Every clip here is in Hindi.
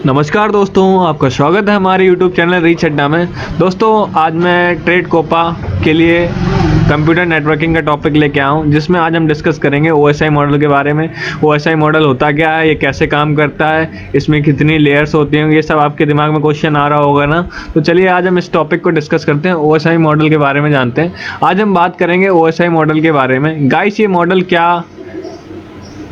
नमस्कार दोस्तों, आपका स्वागत है हमारे YouTube चैनल रीच अड्डा में। दोस्तों, आज मैं ट्रेड कोपा के लिए कंप्यूटर नेटवर्किंग का टॉपिक लेके आया हूँ, जिसमें आज हम डिस्कस करेंगे OSI मॉडल के बारे में। OSI मॉडल होता क्या है, ये कैसे काम करता है, इसमें कितनी लेयर्स होती हैं, ये सब आपके दिमाग में क्वेश्चन आ रहा होगा ना। तो चलिए आज हम इस टॉपिक को डिस्कस करते हैं, OSI मॉडल के बारे में जानते हैं। आज हम बात करेंगे OSI मॉडल के बारे में। गाइस, ये मॉडल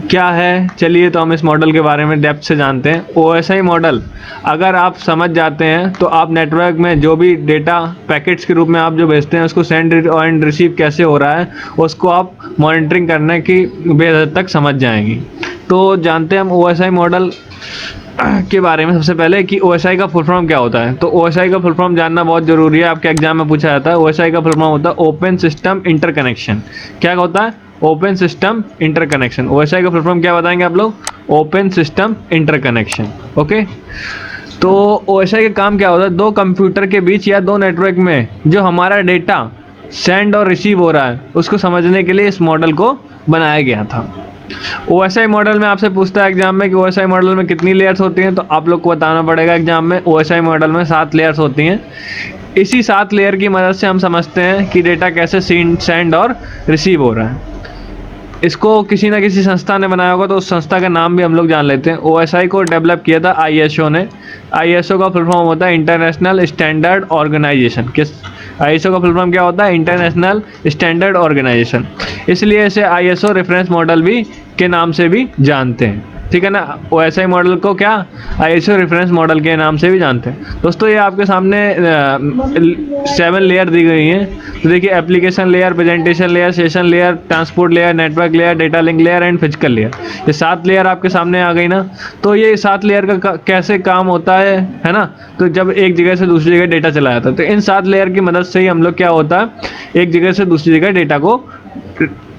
क्या है, चलिए तो हम इस मॉडल के बारे में डेप्थ से जानते हैं। OSI मॉडल अगर आप समझ जाते हैं तो आप नेटवर्क में जो भी डेटा पैकेट्स के रूप में आप जो भेजते हैं, उसको सेंड एंड रिसीव कैसे हो रहा है, उसको आप मॉनिटरिंग करने की बेहद तक समझ जाएंगी। तो जानते हैं हम OSI मॉडल के बारे में। सबसे पहले कि OSI का फुल फॉर्म क्या होता है। तो OSI का फुल फॉर्म जानना बहुत ज़रूरी है, आपके एग्जाम में पूछा जाता है। OSI का फुल फॉर्म होता है ओपन सिस्टम इंटरकनेक्शन। क्या होता है? Open system interconnection. OSI का फुल फॉर्म क्या बताएंगे आप लोग? Open system interconnection. ओके, तो OSI का काम क्या होता है? दो कंप्यूटर के बीच या दो नेटवर्क में जो हमारा डेटा सेंड और रिसीव हो रहा है, उसको समझने के लिए इस मॉडल को बनाया गया था। OSI मॉडल में आपसे पूछता है एग्जाम में कि OSI मॉडल में कितनी लेयर्स होती हैं, तो आप लोग को बताना पड़ेगा एग्जाम में। OSI मॉडल में 7 लेयर्स होती हैं। इसी 7 लेयर की मदद से हम समझते हैं कि डेटा कैसे सेंड और रिसीव हो रहा है। इसको किसी ना किसी संस्था ने बनाया होगा, तो उस संस्था का नाम भी हम लोग जान लेते हैं। OSI को डेवलप किया था ISO ने। ISO का फुल फॉर्म होता है इंटरनेशनल स्टैंडर्ड ऑर्गेनाइजेशन। किस ISO का फुल फॉर्म क्या होता है? International standard organization. इसलिए इसे ISO रेफरेंस मॉडल भी के नाम से भी जानते हैं, ठीक है ना। OSI मॉडल को क्या ISO रेफरेंस मॉडल के नाम से भी जानते हैं। दोस्तों, ये आपके सामने 7 लेयर दी गई हैं। तो देखिए, application layer, presentation layer, session layer, transport layer, network layer, data link layer and physical layer. ये 7 लेयर आपके सामने आ गई ना। तो ये 7 लेयर का कैसे काम होता है ना। तो जब एक जगह से दूसरी जगह डेटा चला जाता है, तो इन 7 लेयर की मदद से ही हम लोग क्या होता है, एक जगह से दूसरी जगह डेटा को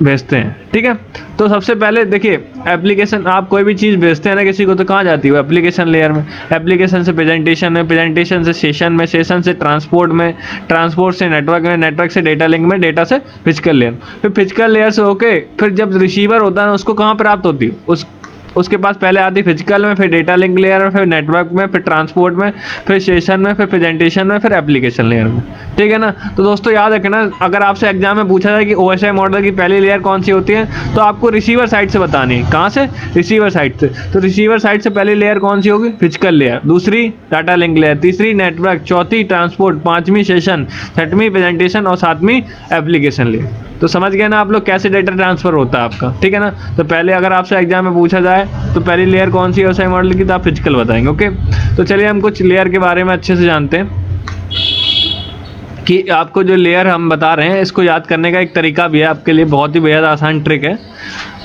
भेजते हैं, ठीक है। तो सबसे पहले देखिए, एप्लीकेशन, आप कोई भी चीज़ भेजते हैं ना किसी को, तो कहाँ जाती है? एप्लीकेशन लेयर में। एप्लीकेशन से प्रेजेंटेशन में, प्रेजेंटेशन से सेशन में, सेशन से ट्रांसपोर्ट में, ट्रांसपोर्ट से नेटवर्क में, नेटवर्क से डेटा लिंक में, डेटा से फिजिकल लेयर। फिर फिजिकल लेयर से होके फिर जब रिसीवर होता है उसको कहाँ प्राप्त होती है? उसके पास पहले आती फिजिकल में, फिर डेटा लिंक लेयर में, फिर नेटवर्क में, फिर ट्रांसपोर्ट में, फिर सेशन में, फिर प्रेजेंटेशन में, फिर एप्लीकेशन लेयर में, ठीक है ना। तो दोस्तों याद रखना, अगर आपसे एग्जाम में पूछा जाए कि OSI मॉडल की पहली लेयर कौन सी होती है, तो आपको रिसीवर साइड से बतानी है। कहाँ से? रिसीवर साइड से। तो रिसीवर साइड से पहली लेयर कौन सी होगी? Physical layer. दूसरी डाटा लिंक लेयर, तीसरी नेटवर्क, चौथी ट्रांसपोर्ट, पाँचवीं सेशन, छठवीं प्रेजेंटेशन और सातवीं एप्लीकेशन लेयर। तो समझ गए ना आप लोग कैसे डेटा ट्रांसफर होता है आपका, ठीक है ना। तो पहले अगर आपसे एग्जाम में पूछा जाए तो पहली लेयर कौन सी है OSI मॉडल की, तो आप फिजिकल बताएंगे। ओके, तो चलिए हम कुछ लेयर के बारे में अच्छे से जानते हैं कि आपको जो लेयर हम बता रहे हैं, इसको याद करने का एक तरीका भी है आपके लिए, बहुत ही बेहद आसान ट्रिक है।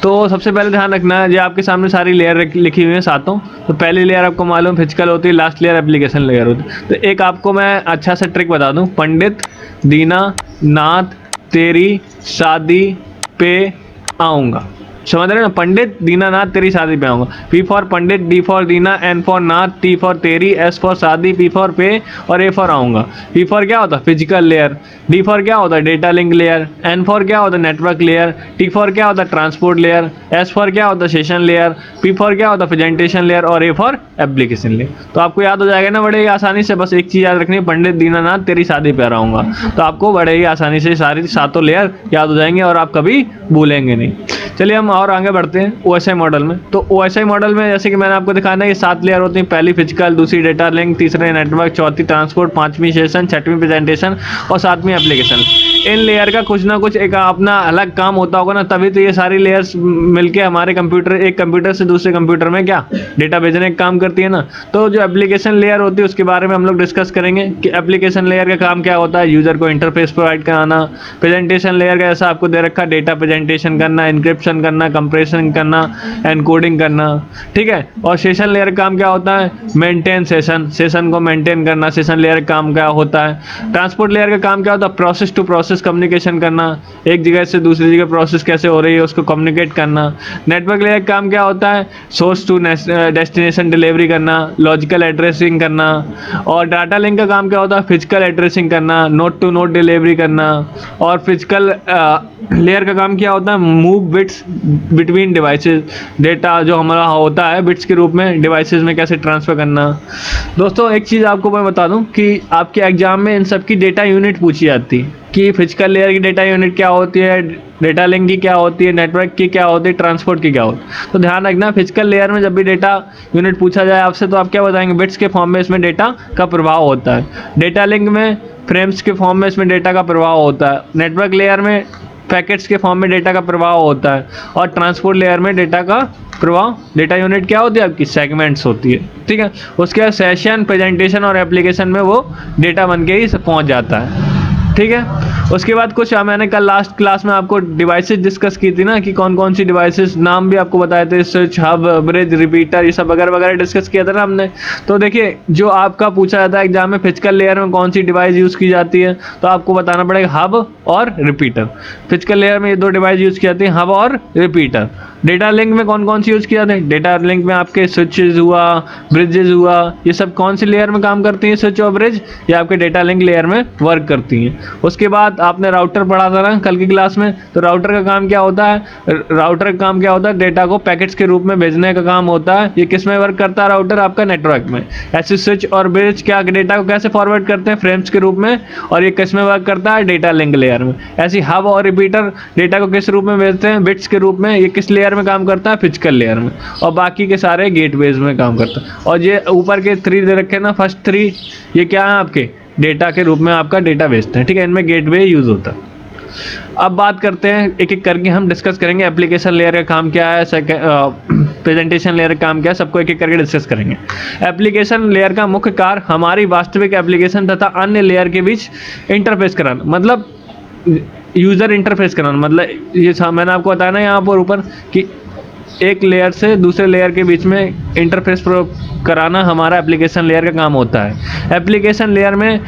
तो सबसे पहले ध्यान रखना है, जो आपके सामने सारी लेयर लिखी हुई है सातों। तो पहली लेयर आपको मालूम फिजिकल होती है, लास्ट लेयर एप्लीकेशन लेयर होती है। तो एक आपको मैं अच्छा सा ट्रिक बता दूं, पंडित दीनानाथ तेरी शादी पे आऊँगा। समझ रहे ना? पंडित दीनानाथ तेरी शादी पे आऊँगा। P for Pandit, D for Dina, N for Nath, T for तेरी, S फॉर शादी, P फॉर पे और A फॉर आऊँगा। P फॉर क्या होता है? Physical layer. D फॉर क्या होता है? Data link layer. N for क्या होता है? Network layer. T फॉर क्या होता है? Transport layer. S फॉर क्या होता है? Session layer. P फॉर क्या होता है? प्रेजेंटेशन लेयर और A फॉर एप्लीकेशन लेयर। तो आपको याद हो जाएगा ना बड़े ही आसानी से। बस एक चीज़ याद रखनी है, पंडित दीनानाथ तेरी शादी पे आऊँगा। तो आपको बड़े ही आसानी से सारी सातों लेयर याद हो जाएंगे और आप कभी भूलेंगे नहीं। चलिए हम और आगे बढ़ते हैं OSI मॉडल में। तो OSI मॉडल में जैसे कि मैंने आपको दिखाया ना, ये 7 लेयर होती हैं। पहली फिजिकल, दूसरी डेटा लिंक, तीसरे नेटवर्क, चौथी ट्रांसपोर्ट, पांचवीं सेशन, छठवीं प्रेजेंटेशन और सातवीं एप्लीकेशन। इन लेयर का कुछ ना कुछ एक अपना अलग काम होता होगा ना, तभी तो ये सारी लेयर्स मिलके हमारे एक कंप्यूटर से दूसरे कंप्यूटर में क्या डेटा भेजने का काम करती है ना। तो जो एप्लीकेशन लेयर होती है उसके बारे में हम लोग डिस्कस करेंगे कि एप्लीकेशन लेयर का काम क्या होता है। यूजर को इंटरफेस प्रोवाइड कराना। प्रेजेंटेशन लेयर का जैसा आपको दे रखा, डेटा प्रेजेंटेशन करना, इंक्रिप्शन करना, कंप्रेशन करना, एनकोडिंग करना, ठीक है। और सेशन लेयर का काम क्या होता है? मेंटेन सेशन को मेंटेन करना। सेशन लेयर का काम क्या होता है? ट्रांसपोर्ट लेयर का काम क्या होता है? प्रोसेस टू प्रोसेस कम्युनिकेशन करना, एक जगह से दूसरी जगह प्रोसेस कैसे हो रही है उसको कम्युनिकेट करना। नेटवर्क लेयर का काम क्या होता है? सोर्स टू डेस्टिनेशन डिलीवरी करना, लॉजिकल एड्रेसिंग करना। और डाटा लिंक का काम क्या होता है? फिजिकल एड्रेसिंग करना, नोड टू नोड डिलीवरी करना। और फिजिकल लेयर का काम क्या होता है? Move bits bits between devices, data जो हमारा होता है बिट्स के रूप में डिवाइसेस में कैसे ट्रांसफ़र करना। दोस्तों एक चीज़ आपको मैं बता दूं कि आपके एग्जाम में इन सब की डेटा यूनिट पूछी जाती है कि फिजिकल लेयर की डेटा यूनिट क्या होती है, डेटा लिंक की क्या होती है, नेटवर्क की क्या होती है, ट्रांसपोर्ट की क्या होती है। तो ध्यान रखना, फिजिकल लेयर में जब भी डेटा यूनिट पूछा जाए आपसे तो आप क्या बताएंगे, बिट्स के फॉर्म में इसमें डेटा का प्रवाह होता है। डेटा लिंक में फ्रेम्स के फॉर्म में इसमें डेटा का प्रवाह होता है। नेटवर्क लेयर में पैकेट्स के फॉर्म में डेटा का प्रवाह होता है। और ट्रांसपोर्ट लेयर में डेटा का प्रवाह, डेटा यूनिट क्या होती है आपकी, सेगमेंट्स होती है, ठीक है। उसके बाद सेशन, प्रेजेंटेशन और एप्लीकेशन में वो डेटा बन के ही पहुंच जाता है, ठीक है। उसके बाद कुछ मैंने कल लास्ट क्लास में आपको डिवाइसेस डिस्कस की थी ना कि कौन कौन सी डिवाइसेस, नाम भी आपको बताए थे, स्विच, हब, ब्रिज, रिपीटर, ये सब वगैरह वगैरह डिस्कस किया था ना हमने। तो देखिए जो आपका पूछा जाता है एग्जाम में, फिजिकल लेयर में कौन सी डिवाइस यूज़ की जाती है, तो आपको बताना पड़ेगा हब और रिपीटर। फिजिकल लेयर में ये दो डिवाइस यूज़ की जाती है, हब और रिपीटर। डेटा लिंक में कौन कौन सी यूज़ किया जाते हैं, डेटा लिंक में आपके स्विचेज हुआ, ब्रिजेज हुआ, ये सब कौन सी लेयर में काम करती हैं, स्विच और ब्रिज, ये आपके डेटा लिंक लेयर में वर्क करती हैं। उसके बाद आपने राउटर पढ़ा था ना कल की क्लास में, तो राउटर का काम क्या होता है, राउटर का काम क्या होता है, डेटा को पैकेट्स के रूप में भेजने का काम होता है। ये किस में वर्क करता है राउटर, आपका नेटवर्क में। ऐसे स्विच और ब्रिज क्या डेटा को कैसे फॉरवर्ड करते हैं, फ्रेम्स के रूप में, और ये किस में वर्क करता है, डेटा लिंक लेयर में। ऐसी हब और रिपीटर डेटा को किस रूप में भेजते हैं, बिट्स के रूप में, ये किस लेयर में काम करता है, फिजिकल लेयर में। और बाकी के सारे गेटवेज में काम करता है। और ये ऊपर के 3 दे रखे ना, फर्स्ट 3 ये क्या है आपके डेटा के रूप में आपका डेटा भेजते हैं, ठीक है। इनमें गेटवे यूज होता है। अब बात करते हैं एक एक करके, हम डिस्कस करेंगे एप्लीकेशन लेयर का काम क्या है, प्रेजेंटेशन लेयर का काम क्या है, सबको एक एक करके डिस्कस करेंगे। एप्लीकेशन लेयर का मुख्य कार्य हमारी वास्तविक एप्लीकेशन तथा अन्य लेयर के बीच इंटरफेस कराना, मतलब यूज़र इंटरफेस कराना। मतलब ये मैंने आपको बताया ना यहाँ पर ऊपर कि एक लेयर से दूसरे लेयर के बीच में इंटरफेस कराना हमारा एप्लीकेशन लेयर का काम होता है। एप्लीकेशन लेयर में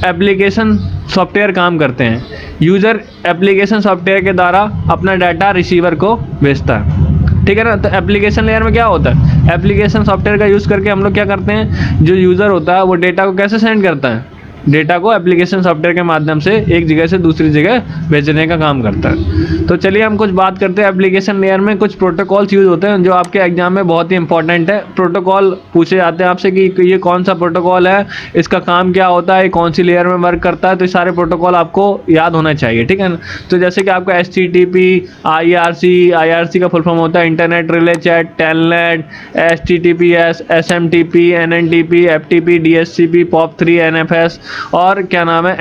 एप्लीकेशन सॉफ्टवेयर काम करते हैं। यूज़र एप्लीकेशन सॉफ्टवेयर के द्वारा अपना डाटा रिसीवर को भेजता है, ठीक है ना। तो एप्लीकेशन लेयर में क्या होता है, एप्लीकेशन सॉफ्टवेयर का यूज़ करके हम लोग क्या करते हैं, जो यूज़र होता है वो डेटा को कैसे सेंड करता है, डेटा को एप्लीकेशन सॉफ्टवेयर के माध्यम से एक जगह से दूसरी जगह भेजने का काम करता है। तो चलिए हम कुछ बात करते हैं। एप्लीकेशन लेयर में कुछ प्रोटोकॉल्स यूज़ होते हैं जो आपके एग्जाम में बहुत ही इंपॉर्टेंट है। प्रोटोकॉल पूछे जाते हैं आपसे कि ये कौन सा प्रोटोकॉल है, इसका काम क्या होता है, कौन सी लेयर में वर्क करता है। तो ये सारे प्रोटोकॉल आपको याद होना चाहिए, ठीक है ना। तो जैसे कि आपका HTTP, IRC का फुल फॉर्म होता है internet relay chat, telnet, HTTPS, SMTP, NNTP, FTP, DHCP, POP3, NFS और क्या नाम है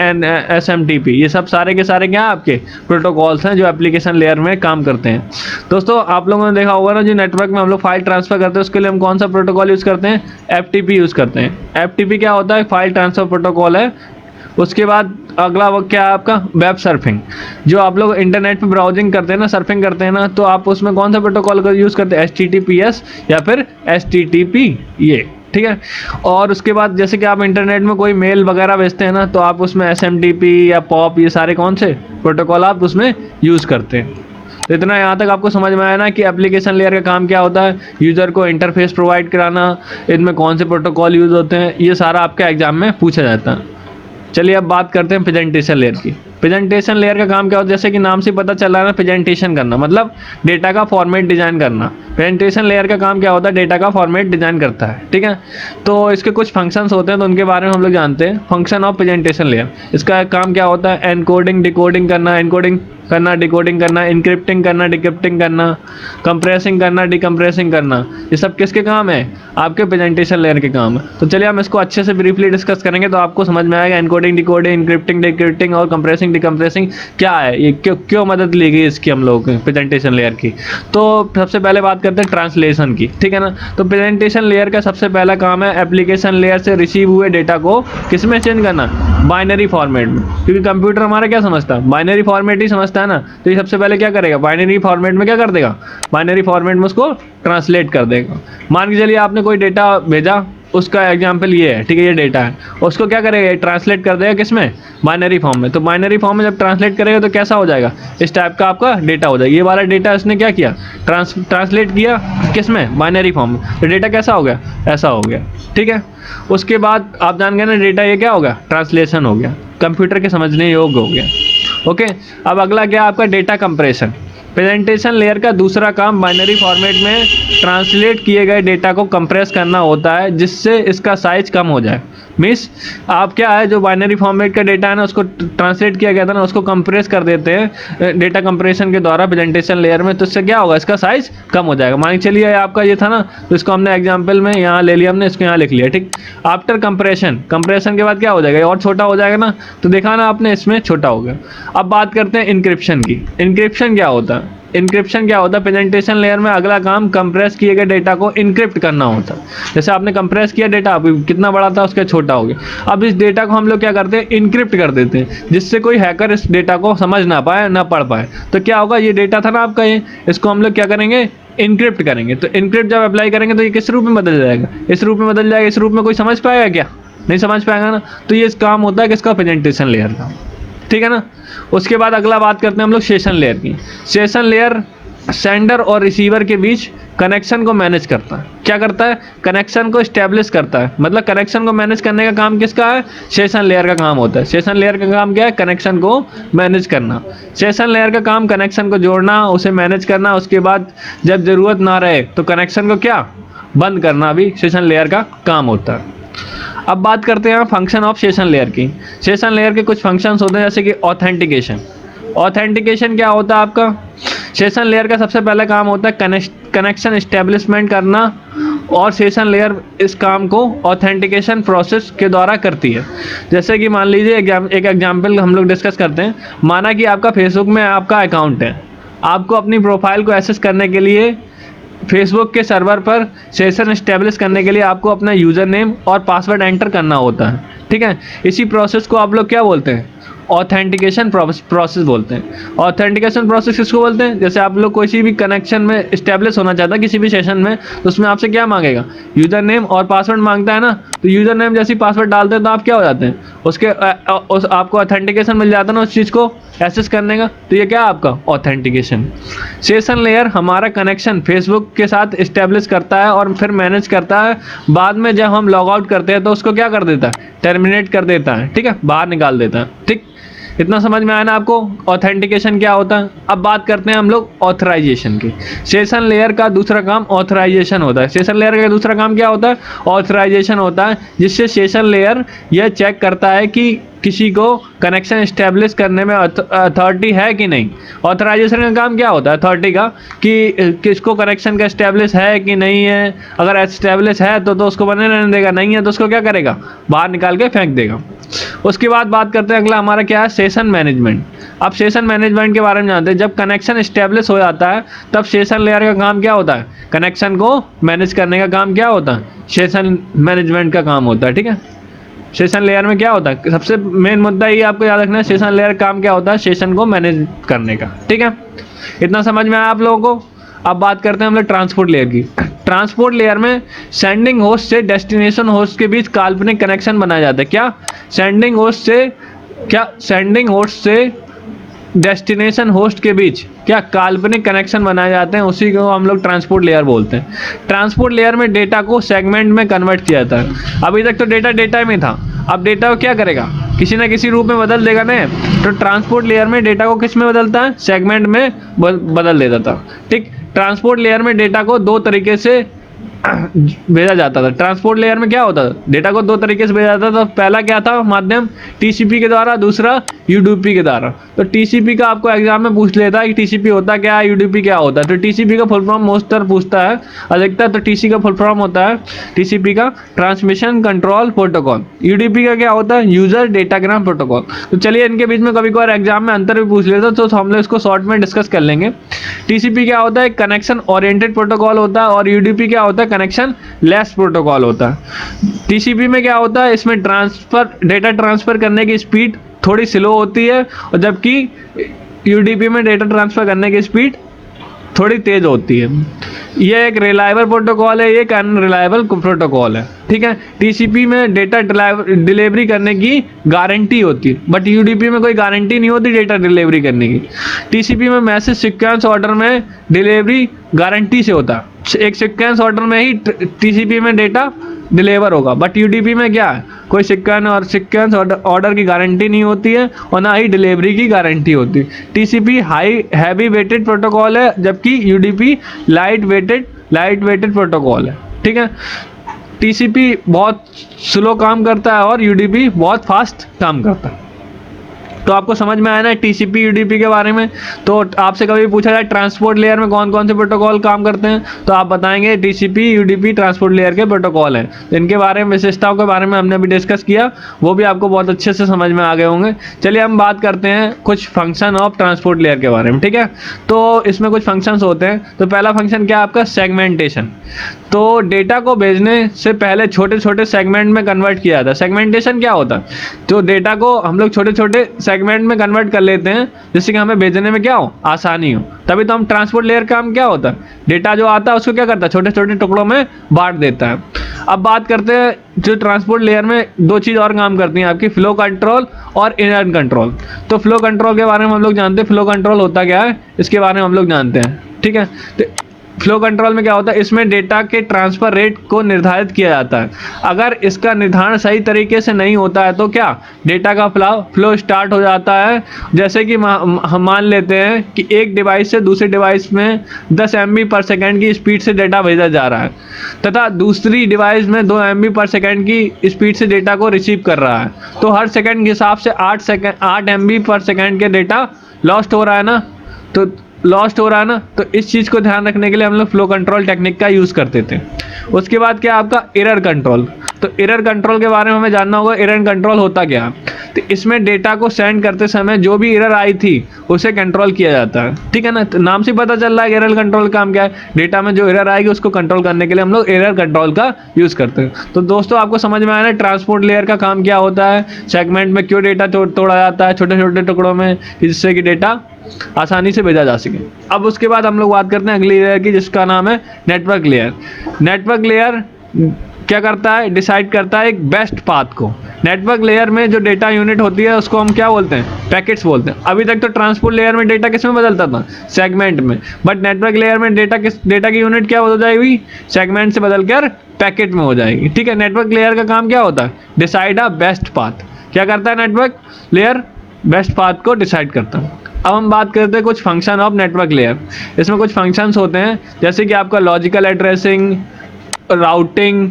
SMTP। ये सब सारे के सारे क्या आपके प्रोटोकॉल्स हैं जो एप्लीकेशन लेयर में काम करते हैं। दोस्तों आप लोगों ने देखा होगा ना, जो नेटवर्क में हम लोग फाइल ट्रांसफर करते हैं उसके लिए हम कौन सा प्रोटोकॉल यूज़ करते हैं, FTP यूज़ करते हैं। FTP क्या होता है, फाइल ट्रांसफर प्रोटोकॉल है। उसके बाद अगला वक्त क्या है आपका, वेब सर्फिंग। जो आप लोग इंटरनेट पे ब्राउजिंग करते हैं ना, सर्फिंग करते हैं ना, तो आप उसमें कौन सा प्रोटोकॉल का यूज़ करते हैं, HTTPS या फिर HTTP, ये ठीक है। और उसके बाद जैसे कि आप इंटरनेट में कोई मेल वगैरह भेजते हैं ना, तो आप उसमें SMTP या POP, ये सारे कौन से प्रोटोकॉल आप उसमें यूज़ करते हैं। तो इतना यहाँ तक आपको समझ में आया ना कि एप्लीकेशन लेयर का काम क्या होता है, यूज़र को इंटरफेस प्रोवाइड कराना, इनमें कौन से प्रोटोकॉल यूज़ होते हैं, ये सारा आपके एग्जाम में पूछा जाता है। चलिए अब बात करते हैं प्रेजेंटेशन लेयर की। प्रेजेंटेशन लेयर का काम क्या होता है, जैसे कि नाम से पता चल रहा है ना, प्रेजेंटेशन करना मतलब डेटा का फॉर्मेट डिज़ाइन करना। प्रेजेंटेशन लेयर का काम क्या होता है, डेटा का फॉर्मेट डिज़ाइन करता है, ठीक है। तो इसके कुछ फंक्शंस होते हैं तो उनके बारे में हम लोग जानते हैं। फंक्शन ऑफ प्रेजेंटेशन लेयर, इसका काम क्या होता है, एनकोडिंग डिकोडिंग करना, एनकोडिंग करना, डिकोडिंग करना, इनक्रिप्टिंग करना, डिक्रिप्टिंग करना, कंप्रेसिंग करना, डिकम्प्रेसिंग करना। ये सब किसके काम है, आपके प्रेजेंटेशन लेयर के काम है। तो चलिए हम इसको अच्छे से ब्रीफली डिस्कस करेंगे तो आपको समझ में आएगा एनकोडिंग डिकोडिंग, इनक्रिप्टिंग डिक्रिप्टिंग और कंप्रेसिंग डिकम्प्रेसिंग क्या है, ये क्यों मदद ली गई इसकी हम लोग प्रेजेंटेशन लेयर की। तो सबसे पहले बात करते हैं ट्रांसलेशन की, ठीक है ना। तो प्रेजेंटेशन लेयर का सबसे पहला काम है एप्लीकेशन लेयर से रिसीव हुए डेटा को किस में चेंज करना, बाइनरी फॉर्मेट में। क्योंकि कंप्यूटर हमारा क्या समझता है, बाइनरी फॉर्मेट ही समझता है ना। तो ये सबसे पहले क्या करेगा, बाइनरी फॉर्मेट में क्या कर देगा, बाइनरी फॉर्मेट में उसको ट्रांसलेट कर देगा। मान के चलिए आपने कोई डेटा भेजा, उसका एग्जाम्पल ये है, ठीक है, ये डेटा है, उसको क्या करेगा, ट्रांसलेट कर देगा किसमें, बाइनरी फॉर्म में। तो बाइनरी फॉर्म में जब ट्रांसलेट करेगा तो कैसा हो जाएगा, इस टाइप का आपका डेटा हो जाएगा। ये वाला डेटा इसने क्या किया, ट्रांसलेट किया किसमें, बाइनरी फॉर्म में। तो डेटा कैसा हो गया, ऐसा हो गया, ठीक है। उसके बाद आप जान गए ना, डेटा ये क्या हो गया, ट्रांसलेशन हो गया, कंप्यूटर के समझने योग्य हो गया। ओके, अब अगला क्या आपका डेटा कंप्रेशन। प्रेजेंटेशन लेयर का दूसरा काम बाइनरी फॉर्मेट में ट्रांसलेट किए गए डेटा को कंप्रेस करना होता है, जिससे इसका साइज कम हो जाए। मीन्स आप क्या है, जो बाइनरी फॉर्मेट का डेटा है ना, उसको ट्रांसलेट किया गया था ना, उसको कंप्रेस कर देते हैं डेटा कंप्रेशन के द्वारा प्रेजेंटेशन लेयर में, तो इससे क्या होगा, इसका साइज कम हो जाएगा। मान चलिए आपका ये था ना, तो इसको हमने एग्जाम्पल में यहाँ ले लिया, हमने इसको यहाँ लिख लिया, ठीक। आफ्टर कंप्रेशन के बाद क्या हो जाएगा, ये और छोटा हो जाएगा ना, तो देखा ना आपने, इसमें छोटा हो गया। अब बात करते हैं इनक्रिप्शन की। इनक्रिप्शन क्या होता है? इनक्रिप्शन क्या होता है? प्रेजेंटेशन लेयर में अगला काम कंप्रेस किए गए डेटा को इनक्रिप्ट करना होता है। जैसे आपने कंप्रेस किया डेटा, अभी कितना बड़ा था उसके छोटा हो गया। अब इस डेटा को हम लोग क्या करते हैं, इनक्रिप्ट कर देते हैं, जिससे कोई हैकर इस डेटा को समझ ना पाए, ना पढ़ पाए। तो क्या होगा, ये डेटा था ना आपका, ये इसको हम लोग क्या करेंगे, इनक्रिप्ट करेंगे। तो इनक्रिप्ट जब अप्लाई करेंगे तो ये किस रूप में बदल जाएगा, इस रूप में बदल जाएगा। इस रूप में कोई समझ पाएगा क्या? नहीं समझ पाएगा ना। तो ये काम होता है किसका, प्रेजेंटेशन लेयर का, ठीक है ना। उसके बाद अगला बात करते हैं हम लोग सेशन लेयर की। सेशन लेयर सेंडर और रिसीवर के बीच कनेक्शन को मैनेज करता है। क्या करता है? कनेक्शन को स्टैब्लिश करता है। मतलब कनेक्शन को मैनेज करने का काम किसका है? सेशन लेयर का काम होता है। सेशन लेयर का काम क्या है? कनेक्शन को मैनेज करना। सेशन लेयर का काम कनेक्शन को जोड़ना, उसे मैनेज करना, उसके बाद जब जरूरत ना रहे तो कनेक्शन को क्या, बंद करना भी सेशन लेयर का काम होता है। अब बात करते हैं फंक्शन ऑफ सेशन लेयर की। सेशन लेयर के कुछ फंक्शंस होते हैं, जैसे कि ऑथेंटिकेशन। ऑथेंटिकेशन क्या होता है आपका? सेशन लेयर का सबसे पहला काम होता है कनेक्शन इस्टेब्लिशमेंट करना, और सेशन लेयर इस काम को ऑथेंटिकेशन प्रोसेस के द्वारा करती है। जैसे कि मान लीजिए एक एग्जांपल हम लोग डिस्कस करते हैं। माना कि आपका फेसबुक में आपका अकाउंट है, आपको अपनी प्रोफाइल को एक्सेस करने के लिए फेसबुक के सर्वर पर सेशन इस्टेब्लिश करने के लिए आपको अपना यूज़र नेम और पासवर्ड एंटर करना होता है, ठीक है। इसी प्रोसेस को आप लोग क्या बोलते हैं? ऑथेंटिकेशन प्रोसेस बोलते हैं। ऑथेंटिकेशन प्रोसेस किसको बोलते हैं? जैसे आप लोग कोई भी कनेक्शन में इस्टेब्लिश होना चाहता है किसी भी सेशन में, तो उसमें आपसे क्या मांगेगा? यूज़र नेम और पासवर्ड मांगता है ना। तो यूज़र नेम जैसे पासवर्ड डालते हैं तो आप क्या हो जाते हैं, उसके आपको ऑथेंटिकेशन मिल जाता है ना उस चीज़ को एक्सेस करने का। तो ये क्या है आपका ऑथेंटिकेशन। सेशन लेयर हमारा कनेक्शन फेसबुक के साथ इस्टेब्लिश करता है और फिर मैनेज करता है। बाद में जब हम लॉग आउट करते हैं तो उसको क्या कर देता है? टर्मिनेट कर देता है, ठीक है, बाहर निकाल देता है, ठीक। इतना समझ में आया ना आपको ऑथेंटिकेशन क्या होता है। अब बात करते हैं हम लोग ऑथराइजेशन की। सेशन लेयर का दूसरा काम ऑथराइजेशन होता है। सेशन लेयर का दूसरा काम क्या होता है? ऑथराइजेशन होता है, जिससे सेशन लेयर यह चेक करता है कि किसी को कनेक्शन इस्टेब्लिश करने में अथॉरिटी है कि नहीं। ऑथराइजेशन का काम क्या होता है अथॉरिटी का, कि किसको कनेक्शन का इस्टेब्लिश है कि नहीं है। अगर इस्टेब्लिश है तो उसको बनने रहने देगा, नहीं है तो उसको क्या करेगा? बाहर निकाल के फेंक देगा। उसके बाद बात करते हैं अगला हमारा क्या है? Session management. अब सेशन मैनेजमेंट के बारे में जानते हैं। जब कनेक्शन इस्टेब्लिश हो जाता है तब सेशन लेयर का काम क्या होता है? कनेक्शन को मैनेज करने का काम क्या होता है? सेशन मैनेजमेंट का काम होता है, ठीक है। सेशन लेयर में क्या होता है? सबसे मेन मुद्दा ये आपको याद रखना है, सेशन लेयर का काम क्या होता है? सेशन को मैनेज करने का, ठीक है। इतना समझ में आया आप लोगों को। अब बात करते हैं हम लोग ट्रांसपोर्ट लेयर की। ट्रांसपोर्ट लेयर में सेंडिंग होस्ट से डेस्टिनेशन होस्ट के बीच काल्पनिक कनेक्शन बनाया जाता है। क्या? सेंडिंग होस्ट से डेस्टिनेशन होस्ट के बीच क्या काल्पनिक कनेक्शन बनाए जाते हैं, उसी को हम लोग ट्रांसपोर्ट लेयर बोलते हैं। ट्रांसपोर्ट लेयर में डेटा को सेगमेंट में कन्वर्ट किया जाता है। अभी तक तो डेटा में था, अब डेटा को क्या करेगा? किसी ना किसी रूप में बदल देगा ना। तो ट्रांसपोर्ट लेयर में डेटा को किस में बदलता है? सेगमेंट में बदल देता था, ठीक। ट्रांसपोर्ट लेयर में डेटा को दो तरीके से भेजा जाता था। ट्रांसपोर्ट लेयर में क्या होता था? डेटा को दो तरीके से भेजा जाता था। पहला क्या था माध्यम? टीसीपी के द्वारा, दूसरा यूडीपी के द्वारा। तो टीसीपी का आपको एग्जाम में पूछ लेता है कि टीसीपी होता क्या है, यूडीपी क्या होता है। तो टीसीपी का फुल फॉर्म मोस्टर पूछता है अधिकतर, तो टीसी का फुल फॉर्म होता है टीसीपी का ट्रांसमिशन कंट्रोल प्रोटोकॉल। यूडीपी का क्या होता है? User datagram protocol. तो चलिए इनके बीच में कभी कभार एग्जाम में अंतर भी पूछ लेता तो हम लोग इसको शॉर्ट में डिस्कस कर लेंगे। टीसीपी क्या होता है? कनेक्शन ओरिएंटेड प्रोटोकॉल होता है, और यूडीपी क्या होता है? कनेक्शन लेस प्रोटोकॉल होता है। टीसीपी में क्या होता है? इसमें डेटा ट्रांसफर करने की स्पीड थोड़ी स्लो होती है, और जबकि यूडीपी में डेटा ट्रांसफर करने की स्पीड थोड़ी तेज होती है। ये एक रिलायबल प्रोटोकॉल है, ये एक अनरिलायबल प्रोटोकॉल है, ठीक है। टीसीपी में डेटा डिलीवरी करने की गारंटी होती है, बट यूडीपी में कोई गारंटी नहीं होती डेटा डिलीवरी करने की। टीसीपी में मैसेज सीक्वेंस ऑर्डर में डिलीवरी गारंटी से होता है। एक सीक्वेंस ऑर्डर में ही टीसीपी में डेटा डिलीवर होगा। बट यूडीपी में क्या है, कोई सीक्वेंस ऑर्डर की गारंटी नहीं होती है और ना ही डिलीवरी की गारंटी होती है। TCP high heavy weighted protocol है, जबकि यूडीपी लाइट वेटेड प्रोटोकॉल है। ठीक है, टीसीपी बहुत स्लो काम करता है और यूडीपी बहुत फास्ट काम करता है। तो आपको समझ में आया ना टीसीपी यूडीपी के बारे में। तो आपसे कभी पूछा जाए ट्रांसपोर्ट लेयर में कौन कौन से प्रोटोकॉल काम करते हैं, तो आप बताएंगे टीसीपी यूडीपी ट्रांसपोर्ट लेयर के प्रोटोकॉल हैं। इनके बारे में, विशेषताओं के बारे में हमने अभी डिस्कस किया, वो भी आपको बहुत अच्छे से समझ में आ गए होंगे। चलिए हम बात करते हैं कुछ फंक्शन ऑफ ट्रांसपोर्ट लेयर के बारे में। ठीक है, तो इसमें कुछ फंक्शंस होते हैं। तो पहला फंक्शन क्या है आपका, सेगमेंटेशन। तो डेटा को भेजने से पहले छोटे छोटे सेगमेंट में कन्वर्ट किया जाता है। सेगमेंटेशन क्या होता है, तो डेटा को हम लोग छोटे छोटे सेगमेंट में कन्वर्ट कर लेते हैं, जिससे कि हमें भेजने में क्या हो, आसानी हो। तभी तो हम ट्रांसपोर्ट लेयर का काम क्या होता है, डेटा जो आता है उसको क्या करता है, छोटे छोटे टुकड़ों में बांट देता है। अब बात करते हैं जो ट्रांसपोर्ट लेयर में दो चीज़ और काम करती हैं आपकी, फ्लो कंट्रोल और इनर कंट्रोल। तो फ्लो कंट्रोल के बारे में हम लोग जानते हैं, फ्लो कंट्रोल होता क्या है इसके बारे में हम लोग जानते हैं। ठीक है, तो फ्लो कंट्रोल में क्या होता है, इसमें डेटा के ट्रांसफर रेट को निर्धारित किया जाता है। अगर इसका निर्धारण सही तरीके से नहीं होता है तो क्या, डेटा का फ्लो स्टार्ट हो जाता है। जैसे कि हम मान लेते हैं कि एक डिवाइस से दूसरे डिवाइस में 10 MB/s की स्पीड से डेटा भेजा जा रहा है, तथा दूसरी डिवाइस में 2 MB/s की स्पीड से डेटा को रिसीव कर रहा है। तो हर सेकेंड के हिसाब से 8 MB/s के डेटा लॉस्ट हो रहा है ना, तो इस चीज़ को ध्यान रखने के लिए हम लोग फ्लो कंट्रोल टेक्निक का यूज़ करते थे। उसके बाद क्या आपका एरर कंट्रोल। तो एरर कंट्रोल के बारे में हमें जानना होगा, एरर कंट्रोल होता क्या है। तो इसमें डेटा को सेंड करते समय जो भी एरर आई थी उसे कंट्रोल किया जाता है। ठीक है ना, तो नाम से पता चल रहा है एरर कंट्रोल काम क्या है, डेटा में जो एरर आएगी उसको कंट्रोल करने के लिए हम लोग एरर कंट्रोल का यूज़ करते हैं। तो दोस्तों आपको समझ में आया ना ट्रांसपोर्ट लेयर का काम क्या होता है, सेगमेंट में क्यों डेटा तोड़ा जाता है छोटे छोटे टुकड़ों में, जिससे कि डेटा आसानी से भेजा जा सके। अब उसके बाद हम लोग बात करते हैं अगली लेयर की, जिसका नाम है नेटवर्क लेयर। नेटवर्क लेयर क्या करता है, डिसाइड करता है एक बेस्ट पाथ को। नेटवर्क लेयर में जो डेटा यूनिट होती है उसको हम क्या बोलते हैं, पैकेट्स बोलते हैं। अभी तक तो ट्रांसपोर्ट लेयर में डेटा किस में बदलता था, सेगमेंट में। बट नेटवर्क लेयर में डेटा की यूनिट क्या हो जाएगी, सेगमेंट से बदलकर पैकेट में हो जाएगी। ठीक है, नेटवर्क लेयर का काम क्या होता है, डिसाइड अ बेस्ट पाथ। क्या करता है नेटवर्क लेयर, बेस्ट पाथ को डिसाइड करता है। अब हम बात करते हैं कुछ फंक्शन ऑफ नेटवर्क लेयर। इसमें कुछ फंक्शंस होते हैं, जैसे कि आपका logical addressing, routing,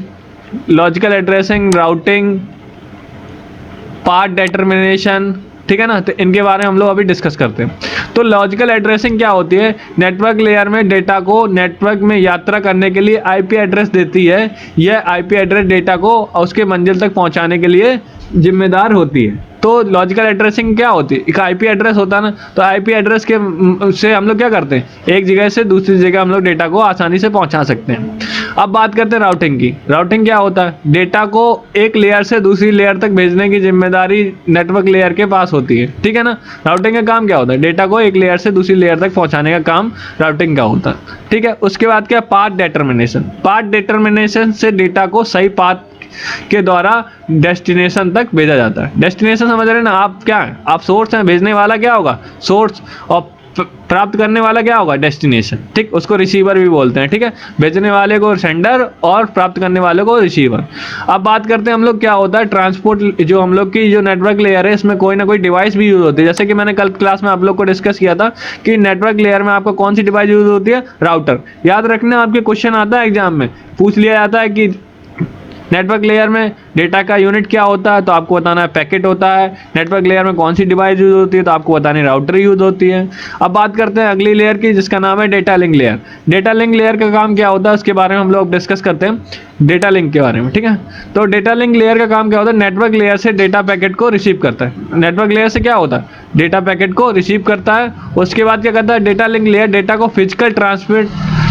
path determination. ठीक है ना, तो इनके बारे में हम लोग अभी डिस्कस करते हैं। तो लॉजिकल एड्रेसिंग क्या होती है, नेटवर्क लेयर में डेटा को नेटवर्क में यात्रा करने के लिए आईपी एड्रेस देती है। यह आईपी एड्रेस डेटा को उसके मंजिल तक पहुंचाने के लिए जिम्मेदार होती है। तो लॉजिकल एड्रेसिंग क्या होती है, एक आईपी एड्रेस होता है ना, तो आईपी एड्रेस के से हम लोग क्या करते हैं, एक जगह से दूसरी जगह हम लोग डेटा को आसानी से पहुंचा सकते हैं। अब बात करते हैं राउटिंग की। राउटिंग क्या होता है, डेटा को एक लेयर से दूसरी लेयर तक भेजने की जिम्मेदारी नेटवर्क लेयर के पास होती है। ठीक है ना, राउटिंग का काम क्या होता है, डेटा को एक लेयर से दूसरी लेयर तक पहुंचाने का काम राउटिंग का होता है। ठीक है, उसके बाद क्या, पाथ डिटरमिनेशन। पाथ डिटरमिनेशन से डेटा को सही पाथ के द्वारा डेस्टिनेशन तक भेजा जाता है। डेस्टिनेशन समझ रहे हैं ना आप, क्या है, आप सोर्स हैं, भेजने वाला क्या होगा सोर्स, और प्राप्त करने वाला क्या होगा डेस्टिनेशन। ठीक, उसको रिसीवर भी बोलते हैं। ठीक है, भेजने वाले को सेंडर और प्राप्त करने वाले को रिसीवर। अब बात करते हैं हम लोग क्या होता है ट्रांसपोर्ट, जो हम लोग की जो नेटवर्क लेयर है इसमें कोई ना कोई डिवाइस भी यूज होती है। जैसे कि मैंने कल क्लास में आप लोग को डिस्कस किया था कि नेटवर्क लेयर में आपको कौन सी डिवाइस यूज होती है, राउटर। याद रखना, आपके क्वेश्चन आता है एग्जाम में, पूछ लिया जाता है कि नेटवर्क लेयर में डेटा का यूनिट क्या होता है, तो आपको बताना है पैकेट होता है। नेटवर्क लेयर में कौन सी डिवाइस यूज होती है, तो आपको बतानी राउटर यूज होती है। अब बात करते हैं अगली लेयर की, जिसका नाम है data link layer. Data link layer का काम क्या होता है, उसके बारे में हम लोग डिस्कस करते हैं डेटा लिंक के बारे में। ठीक है, तो डेटा लिंक लेयर का काम क्या होता है, नेटवर्क लेयर से डेटा पैकेट को रिसीव करता है। नेटवर्क लेयर से क्या होता है, डेटा पैकेट को रिसीव करता है। उसके बाद क्या करता है, डेटा लिंक लेयर डेटा को फिजिकल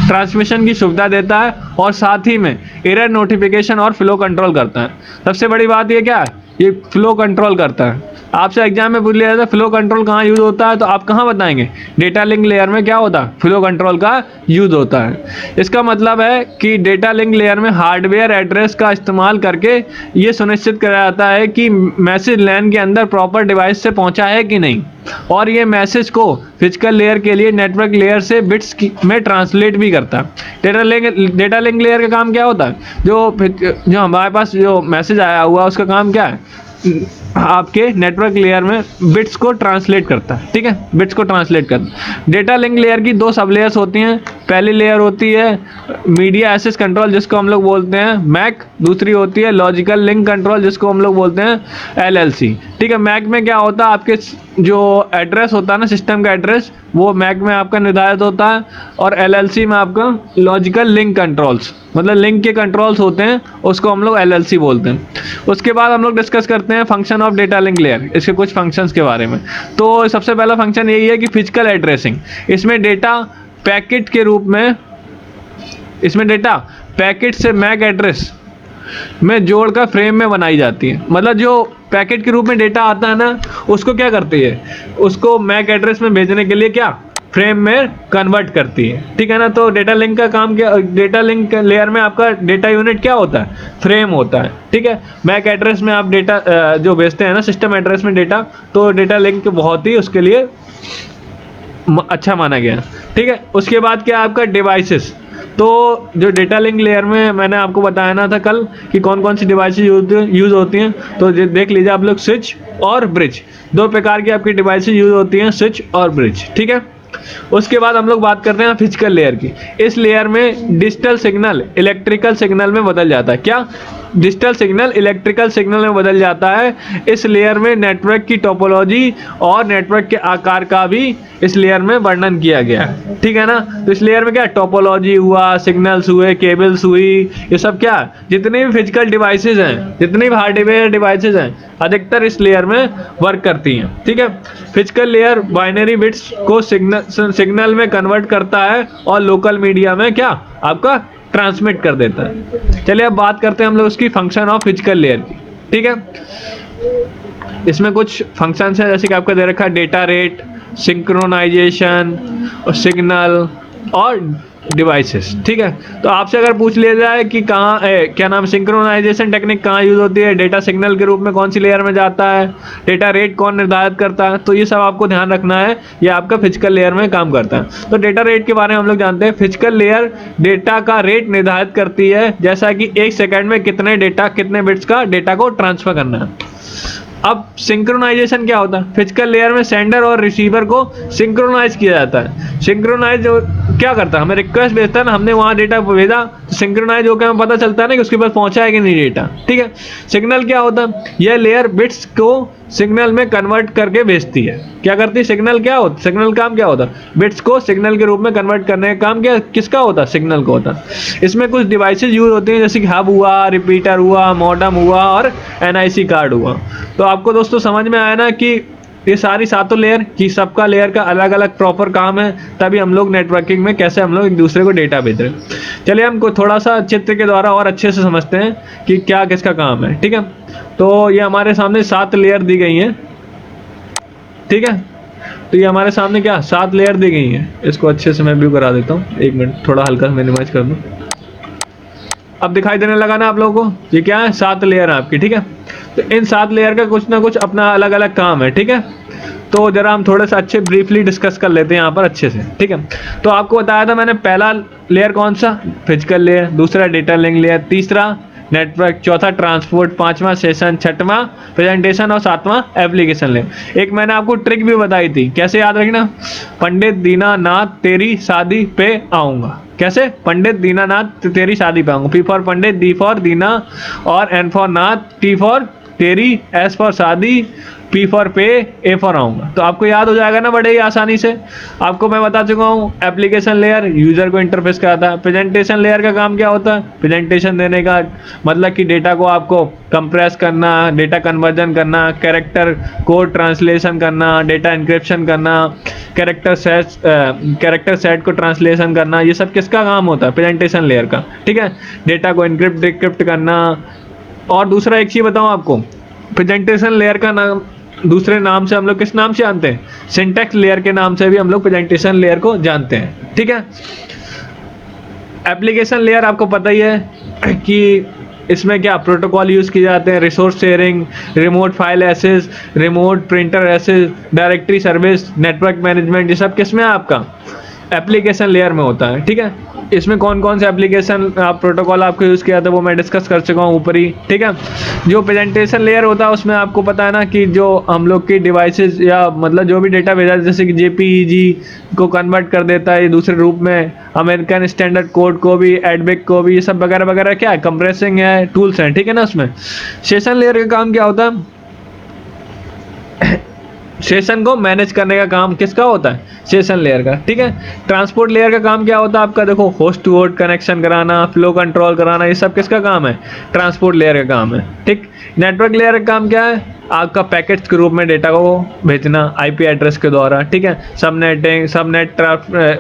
ट्रांसमिशन की सुविधा देता है और साथ ही में एरर नोटिफिकेशन और फ्लो कंट्रोल करता है। सबसे बड़ी बात ये क्या है, ये फ्लो कंट्रोल करता है। आपसे एग्जाम में पूछ लिया जाता है फ्लो कंट्रोल कहाँ यूज होता है, तो आप कहाँ बताएंगे, डेटा लिंक लेयर में क्या होता है, फ्लो कंट्रोल का यूज होता है। इसका मतलब है कि डेटा लिंक लेयर में हार्डवेयर एड्रेस का इस्तेमाल करके ये सुनिश्चित करा जाता है कि मैसेज लैन के अंदर प्रॉपर डिवाइस से पहुंचा है कि नहीं, और ये मैसेज को फिजिकल लेयर के लिए नेटवर्क लेयर से बिट्स में ट्रांसलेट भी करता है। डेटा लिंक लेयर का काम क्या होता है, जो हमारे पास जो मैसेज आया हुआ उसका काम क्या है, आपके नेटवर्क लेयर में बिट्स को ट्रांसलेट करता है, ठीक है, बिट्स को ट्रांसलेट करता है। डेटा लिंक लेयर की दो सब लेयर्स होती हैं। पहली लेयर होती है मीडिया एक्सेस कंट्रोल जिसको हम लोग बोलते हैं मैक, दूसरी होती है लॉजिकल लिंक कंट्रोल जिसको हम लोग बोलते हैं एलएलसी, ठीक है। मैक में क्या होता है, आपके जो एड्रेस होता है ना, सिस्टम का एड्रेस, वो मैक में आपका निर्धारित होता है, और एलएलसी में आपका लॉजिकल लिंक कंट्रोल्स, मतलब लिंक के कंट्रोल्स होते हैं, उसको हम लोग एलएलसी बोलते हैं। उसके बाद हम लोग डिस्कस करते हैं function of data link layer, इसके कुछ फंक्शंस के बारे में। तो सबसे पहला फंक्शन यही है कि फिजिकल एड्रेसिंग। इसमें डेटा पैकेट के रूप में, इसमें डेटा पैकेट से मैक एड्रेस में जोड़कर फ्रेम में बनाई जाती है। मतलब जो पैकेट के रूप में डेटा आता है ना, उसको क्या करती है, उसको मैक एड्रेस में भेजने के लिए क्या, फ्रेम में कन्वर्ट करती है, ठीक है ना। तो डेटा लिंक का काम क्या, डेटा लिंक लेयर में आपका डेटा यूनिट क्या होता है, फ्रेम होता है, ठीक है। मैक एड्रेस में आप डेटा जो भेजते हैं ना, सिस्टम एड्रेस में डेटा, तो डेटा लिंक बहुत ही उसके लिए अच्छा माना गया, ठीक है। उसके बाद क्या आपका डिवाइसेस। तो जो डेटा लिंक लेयर में मैंने आपको बताया ना था कल कि कौन कौन सी डिवाइसेस यूज होती हैं, तो देख लीजिए आप लोग, स्विच और ब्रिज, दो प्रकार की आपकी डिवाइसेस यूज होती हैं, स्विच और ब्रिज, ठीक है। उसके बाद हम लोग बात करते हैं फिजिकल लेयर की। इस लेयर में डिजिटल सिग्नल इलेक्ट्रिकल सिग्नल में बदल जाता है। क्या, डिजिटल सिग्नल इलेक्ट्रिकल सिग्नल में बदल जाता है। इस लेयर में नेटवर्क की टोपोलॉजी और नेटवर्क के आकार का भी इस लेयर में वर्णन किया गया है, ठीक है ना। तो इस लेयर में क्या, टोपोलॉजी हुआ, सिग्नल्स हुए, केबल्स हुई, ये सब क्या, जितने भी फिजिकल डिवाइसेस हैं, जितने भी हार्डवेयर डिवाइसेस हैं, अधिकतर इस लेयर में वर्क करती हैं, ठीक है। फिजिकल लेयर बाइनरी बिट्स को सिग्नल में कन्वर्ट करता है और लोकल मीडिया में क्या, आपका ट्रांसमिट कर देता है। चलिए अब बात करते हैं हम लोग उसकी फंक्शन ऑफ फिजिकल लेयर की, ठीक है। इसमें कुछ फंक्शंस हैं, जैसे कि आपका दे रखा है डेटा रेट, सिंक्रोनाइजेशन और सिग्नल और डिवाइसेस, ठीक है। तो आपसे अगर पूछ लिया जाए कि कहाँ क्या नाम, सिंक्रोनाइजेशन टेक्निक कहाँ यूज होती है, डेटा सिग्नल के रूप में कौन सी लेयर में जाता है, डेटा रेट कौन निर्धारित करता है, तो ये सब आपको ध्यान रखना है, ये आपका फिजिकल लेयर में काम करता है। तो डेटा रेट के बारे में हम लोग जानते हैं। फिजिकल लेयर डेटा का रेट निर्धारित करती है, जैसा कि 1 सेकंड में कितने डेटा, कितने बिट्स का डेटा को ट्रांसफर करना है। अब सिंक्रोनाइजेशन क्या होता है, फिजिकल लेयर में सेंडर और रिसीवर को सिंक्रोनाइज किया जाता है। सिंक्रोनाइज क्या करता है, हमें रिक्वेस्ट भेजता है ना, हमने वहाँ डेटा भेजा, तो सिंक्रोनाइज होकर हमें पता चलता है ना कि उसके पास पहुंचा है कि नहीं डेटा, ठीक है। सिग्नल क्या होता है, यह लेयर बिट्स को सिग्नल में कन्वर्ट करके भेजती है। क्या करती है, सिग्नल क्या होता है, सिग्नल काम क्या होता है, बिट्स को सिग्नल के रूप में कन्वर्ट करने का काम क्या, किसका होता है, सिग्नल को होता है। इसमें कुछ डिवाइसेस यूज होते हैं, जैसे कि हब हुआ, रिपीटर हुआ, मॉडम हुआ और एनआईसी कार्ड हुआ। तो आपको दोस्तों समझ में आया ना कि ये सारी सातों लेयर की, सबका लेयर का अलग अलग प्रॉपर काम है, तभी हम लोग नेटवर्किंग में कैसे हम लोग एक दूसरे को डेटा भेज रहे हैं। चलिए हमको थोड़ा सा चित्र के द्वारा और अच्छे से समझते हैं कि क्या किसका काम है, ठीक है। तो ये हमारे सामने 7 लेयर दी गई हैं, ठीक है। तो ये हमारे सामने क्या 7 लेयर दी गई हैं। इसको अच्छे से मैं व्यू करा देता हूँ, 1 मिनट, थोड़ा हल्का मिनिमाइज कर दूँ। अब दिखाई देने लगा ना आप लोगों को, ये क्या है, 7 लेयर है आपकी, ठीक है। तो इन 7 लेयर का कुछ ना कुछ अपना अलग अलग काम है, ठीक है। तो जरा हम थोड़ा सा अच्छे ब्रीफली डिस्कस कर लेते हैं यहाँ पर अच्छे से, ठीक है। तो आपको बताया था मैंने, पहला लेयर कौन सा, फिजिकल लेयर, दूसरा डेटा लिंक लेयर, तीसरा नेटवर्क, चौथा ट्रांसपोर्ट, 5वां सेशन, 6वां प्रेजेंटेशन और 7वां एप्लीकेशन लेयर। एक मैंने आपको ट्रिक भी बताई थी, कैसे याद रखना, पंडित दीनानाथ तेरी शादी पे आऊँगा। कैसे, पंडित दीनानाथ तेरी शादी पे आऊँगा। P for Pandit, D for Dina और N for Nath, T for तेरी, एस फॉर शादी, पी फॉर पे, ए फॉर आऊँगा। तो आपको याद हो जाएगा ना बड़े ही आसानी से। आपको मैं बता चुका हूँ, एप्लीकेशन लेयर यूजर को इंटरफेस कराता है। प्रेजेंटेशन लेयर का काम क्या होता है, प्रेजेंटेशन देने का, मतलब कि डेटा को आपको कंप्रेस करना, डेटा कन्वर्जन करना, कैरेक्टर कोड ट्रांसलेशन करना, डेटा इंक्रिप्शन करना, कैरेक्टर सेट को ट्रांसलेशन करना, ये सब किसका काम होता है, प्रेजेंटेशन लेयर का, ठीक है। डेटा को इनक्रिप्ट डिक्रिप्ट करना। और दूसरा एक चीज़ बताऊँ आपको, प्रेजेंटेशन लेयर का नाम दूसरे नाम से हम लोग किस नाम से जानते हैं, सिंटैक्स लेयर के नाम से भी हम लोग प्रेजेंटेशन लेयर को जानते हैं। ठीक है, एप्लीकेशन लेयर आपको पता ही है कि इसमें क्या प्रोटोकॉल यूज़ किए जाते हैं, resource sharing, remote file access, remote printer access, directory service, network management, ये सब किस में आपका एप्लीकेशन लेयर में होता है। ठीक है, इसमें कौन कौन से एप्लीकेशन आप प्रोटोकॉल आपको यूज़ किया था वो मैं डिस्कस कर चुका हूँ ऊपर ही। ठीक है, जो प्रेजेंटेशन लेयर होता है उसमें आपको पता है ना कि जो हम लोग की डिवाइसेस या मतलब जो भी डेटा भेजा जैसे कि जेपीईजी को कन्वर्ट कर देता है दूसरे रूप में, अमेरिकन स्टैंडर्ड कोड को भी, एडबिक को भी, ये सब वगैरह वगैरह क्या है, कंप्रेसिंग है, टूल्स हैं। ठीक है ना, उसमें सेशन लेयर का काम क्या होता है, सेशन को मैनेज करने का काम किसका होता है, सेशन लेयर का। ठीक है, ट्रांसपोर्ट लेयर का काम क्या होता है आपका, देखो होस्ट टू होस्ट कनेक्शन कराना, फ्लो कंट्रोल कराना, ये सब किसका काम है, ट्रांसपोर्ट लेयर का काम है। ठीक, नेटवर्क लेयर का काम क्या है, आपका पैकेट्स के रूप में डेटा को भेजना आईपी एड्रेस के द्वारा। ठीक है, subnetting, subnet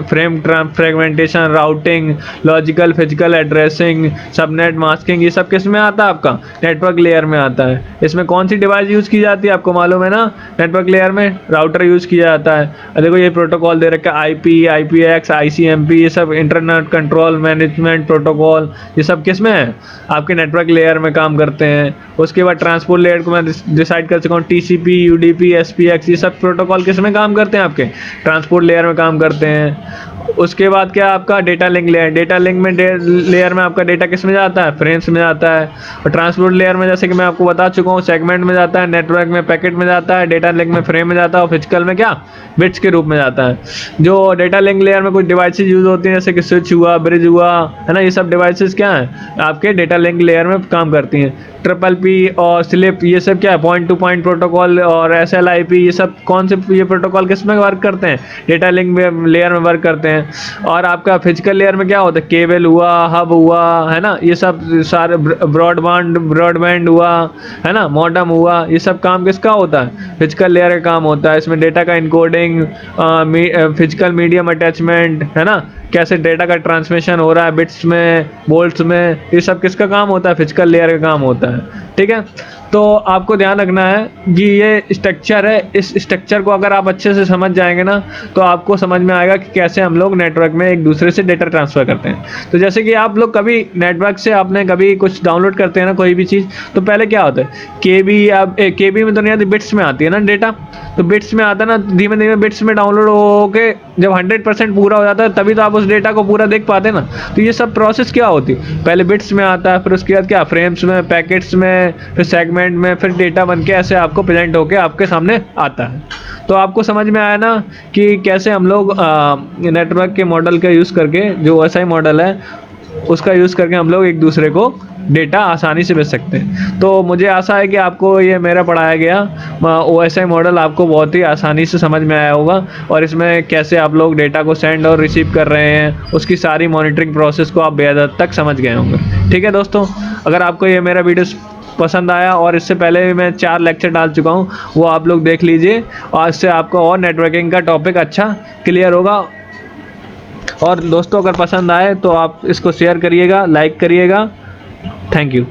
frame fragmentation, routing, logical physical addressing, subnet masking, ये सब किस में आता है आपका, नेटवर्क लेयर में आता है। इसमें कौन सी डिवाइस यूज़ की जाती है आपको मालूम है ना, नेटवर्क लेयर में राउटर यूज़ किया जाता है। देखो ये प्रोटोकॉल दे रखा है, आईपी, आईपीएक्स, आईसीएमपी, ये सब इंटरनेट कंट्रोल मैनेजमेंट प्रोटोकॉल, ये सब किस में है, आपके नेटवर्क लेयर में काम करते हैं। उसके बाद ट्रांसपोर्ट लेयर को मैं डिसाइड कर चुका हूँ, टीसीपी, यूडीपी, एसपीएक्स, ये सब प्रोटोकॉल किस में काम करते हैं, आपके ट्रांसपोर्ट लेयर में काम करते हैं। उसके बाद क्या आपका data link layer, data link में लेयर में आपका डेटा किस में जाता है, फ्रेम्स में जाता है। और ट्रांसपोर्ट लेयर में जैसे कि मैं आपको बता चुका हूँ, सेगमेंट में जाता है, नेटवर्क में पैकेट में जाता है, डेटा लिंक में फ्रेम में जाता है, और फिजिकल में क्या बिट्स के रूप में जाता है। जो डेटा लिंक लेयर में कुछ डिवाइसेज यूज होती हैं जैसे कि स्विच हुआ, ब्रिज हुआ, है ना, ये सब डिवाइसेस क्या हैं आपके डेटा लिंक लेयर में काम करती हैं। ट्रिपल पी और स्लिप, ये सब क्या है, पॉइंट टू पॉइंट प्रोटोकॉल और SLIP, ये सब कौन से ये प्रोटोकॉल किस में वर्क करते हैं, डेटा लिंक लेयर में वर्क करते हैं। और आपका फिजिकल लेयर में क्या होता है, केबल हुआ, हब हुआ, है ना, ये सब सारे ब्रॉडबैंड हुआ, है ना, मॉडेम हुआ, ये सब काम किसका होता है, फिजिकल लेयर का काम होता है। इसमें डेटा का इनकोडिंग, फिजिकल मीडियम अटैचमेंट, है ना, कैसे डेटा का ट्रांसमिशन हो रहा है बिट्स में, बोल्ट्स में, ये सब किसका काम होता है, फिजिकल लेयर का काम होता है। ठीक है, तो आपको ध्यान रखना है कि ये स्ट्रक्चर है, इस स्ट्रक्चर को अगर आप अच्छे से समझ जाएंगे ना तो आपको समझ में आएगा कि कैसे हम लोग नेटवर्क में एक दूसरे से डेटा ट्रांसफ़र करते हैं। तो जैसे कि आप लोग कभी नेटवर्क से आपने कभी कुछ डाउनलोड करते हैं ना कोई भी चीज़, तो पहले क्या होता है, केबी, अब केबी में तो नहीं आती, बिट्स में आती है ना डेटा, तो बिट्स में आता है ना, धीमे धीमे बिट्स में डाउनलोड हो के जब 100% पूरा हो जाता है तभी तो आप उस डेटा को पूरा देख पाते हैं ना। तो ये सब प्रोसेस क्या होती है, पहले बिट्स में आता है, फिर उसके बाद क्या फ्रेम्स में, पैकेट्स में, फिर सेगमेंट में, फिर डेटा बन के ऐसे आपको प्रेजेंट होके आपके सामने आता है। तो आपको समझ में आया ना कि कैसे हम लोग नेटवर्क के मॉडल का यूज़ करके, जो OSI मॉडल है उसका यूज़ करके हम लोग एक दूसरे को डेटा आसानी से भेज सकते हैं। तो मुझे आशा है कि आपको ये मेरा पढ़ाया गया OSI मॉडल आपको बहुत ही आसानी से समझ में आया होगा, और इसमें कैसे आप लोग डेटा को सेंड और रिसीव कर रहे हैं उसकी सारी मॉनिटरिंग प्रोसेस को आप बेहद तक समझ गए होंगे। ठीक है दोस्तों, अगर आपको ये मेरा वीडियो पसंद आया, और इससे पहले भी मैं 4 लेक्चर डाल चुका हूँ, वो आप लोग देख लीजिए, और इससे आपको और नेटवर्किंग का टॉपिक अच्छा क्लियर होगा। और दोस्तों अगर पसंद आए तो आप इसको शेयर करिएगा, लाइक करिएगा। Thank you.